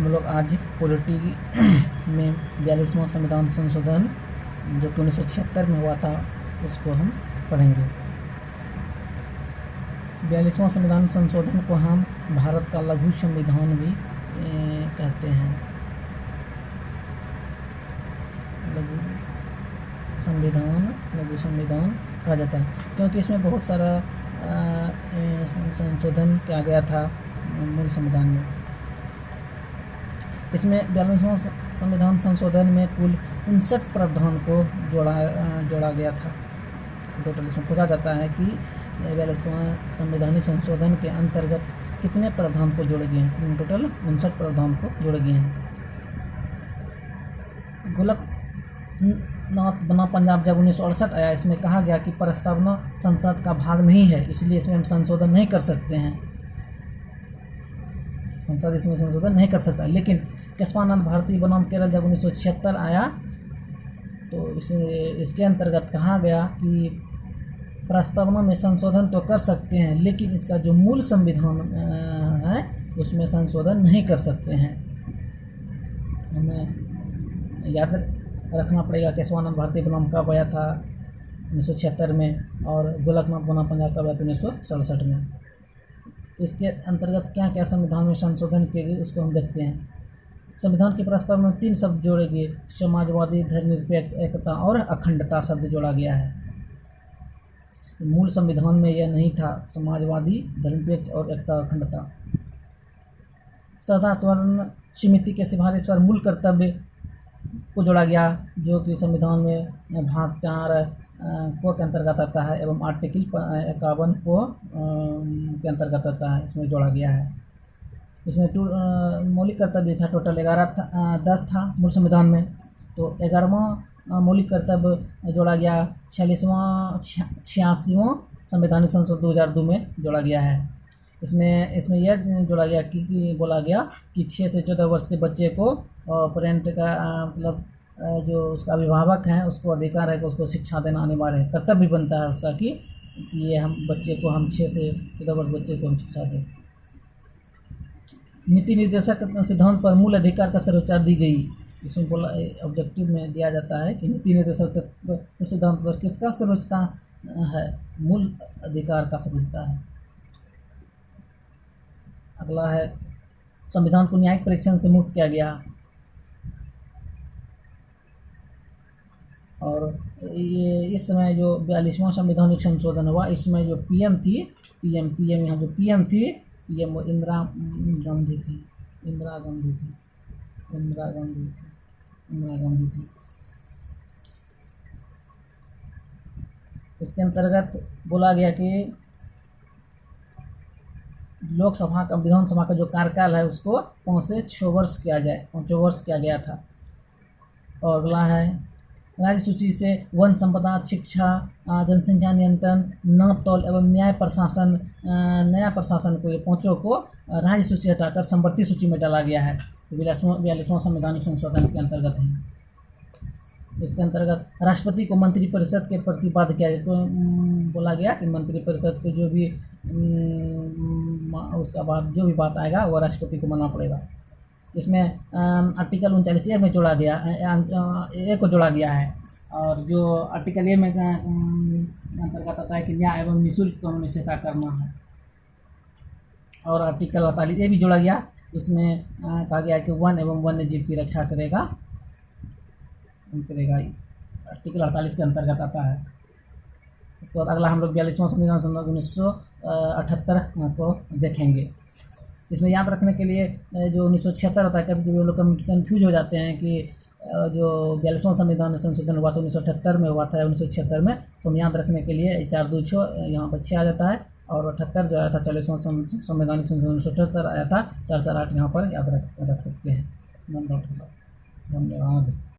हम लोग आज पॉलिटी में 42वां संविधान संशोधन जो कि 1976 में हुआ था उसको हम पढ़ेंगे। 42वां संविधान संशोधन को हम भारत का लघु संविधान भी कहते हैं। लघु संविधान कहा जाता है क्योंकि इसमें बहुत सारा संशोधन किया गया था मूल संविधान में। इसमें 42वां संविधान संशोधन में कुल 59 प्रावधान को जोड़ा गया था। टोटल इसमें पूछा जाता है कि 42वां संवैधानिक संशोधन के अंतर्गत कितने प्रावधान को जोड़े गए हैं। टोटल 59 प्रावधान को जोड़े गए हैं। गोलकनाथ बना पंजाब जब 1968 आया, इसमें कहा गया कि प्रस्तावना संसद का भाग नहीं है, इसलिए इसमें हम संशोधन नहीं कर सकते हैं। संसद इसमें संशोधन नहीं कर सकता। लेकिन केशवानंद भारती बनाम केरल जब 1976 आया तो इसके अंतर्गत कहा गया कि प्रस्तावना में संशोधन तो कर सकते हैं, लेकिन इसका जो मूल संविधान है उसमें संशोधन नहीं कर सकते हैं। हमें याद रखना पड़ेगा केशवानंद भारती बनाम कब आया था 1976 में, और गोलकनाथ बनाम पंजाब कब आया था 1967 में। इसके अंतर्गत क्या क्या संविधान में संशोधन किए गए उसको हम देखते हैं। संविधान के प्रस्ताव में 3 शब्द जोड़े गए, समाजवादी, धर्मनिरपेक्ष, एकता और अखंडता शब्द जोड़ा गया है। मूल संविधान में यह नहीं था, समाजवादी, धर्मनिरपेक्ष और एकता अखंडता। सदा स्वर्ण समिति के सिफारिश पर मूल कर्तव्य को जोड़ा गया, जो कि संविधान में भाग 4 को के अंतर्गत आता है एवं आर्टिकल 51 को के अंतर्गत आता है, इसमें जोड़ा गया है। इसमें मौलिक कर्तव्य था, टोटल 10 था मूल संविधान में, तो 11वां मौलिक कर्तव्य जोड़ा गया। 86वां संवैधानिक संशोधन 2002 में जोड़ा गया है। इसमें यह जोड़ा गया कि बोला गया कि 6 से 14 वर्ष के बच्चे को पेरेंट का मतलब जो उसका अभिभावक है उसको अधिकार है कि उसको शिक्षा देना अनिवार्य है, कर्तव्य बनता है उसका कि ये हम 6 से 14 वर्ष बच्चे को हम शिक्षा दें। नीति निर्देशक सिद्धांत पर मूल अधिकार का सर्वोच्च दी गई। इसमें बोला ऑब्जेक्टिव में दिया जाता है कि नीति निर्देशक के सिद्धांत पर किसका सर्वोच्चता है, मूल अधिकार का सर्वोच्चता है। अगला है संविधान को न्यायिक परीक्षण से मुक्त किया गया, और ये इस समय जो 42वां संवैधानिक संशोधन हुआ, इसमें जो पीएम यहाँ जो पीएम थी, पीएम इंदिरा गांधी थी। इसके अंतर्गत बोला गया कि लोकसभा का विधानसभा का जो कार्यकाल है उसको 5 से 6 वर्ष किया जाए, 5 वर्ष किया गया था। और अगला है राज्य सूची से वन संपदा, शिक्षा, जनसंख्या नियंत्रण, नाप तौल एवं न्याय प्रशासन को, ये 5 को राज्य सूची हटाकर संवर्ती सूची में डाला गया है। 42वां संवैधानिक संशोधन के अंतर्गत है। इसके अंतर्गत राष्ट्रपति को मंत्रिपरिषद के प्रतिपाद किया, तो बोला गया कि मंत्रिपरिषद के जो भी उसका बाद जो भी बात आएगा वो राष्ट्रपति को मानना पड़ेगा। इसमें आर्टिकल 39A में जोड़ा गया ए को जोड़ा गया है, और जो आर्टिकल ए में अंतर्गत आता है कि न्याय एवं निःशुल्क कानूनी सहायता करना है। और आर्टिकल 48A भी जोड़ा गया, इसमें कहा गया है कि वन एवं वन्य जीव की रक्षा करेगा। आर्टिकल 48 के अंतर्गत आता है। उसके बाद अगला हम लोग 42वां संविधान संशोधन 1978 को देखेंगे। इसमें याद रखने के लिए जो 1976 होता है, कभी वो लोग कन्फ्यूज हो जाते हैं कि जो 42वां संविधान संशोधन हुआ था 1978 में हुआ था 1976 में, तो हम याद रखने के लिए 426 यहाँ पर 6 आ जाता है, और 78 जो आया था 40वां संवैधानिक संशोधन 1978 आया था 448 यहाँ पर याद रख सकते हैं। धन्यवाद।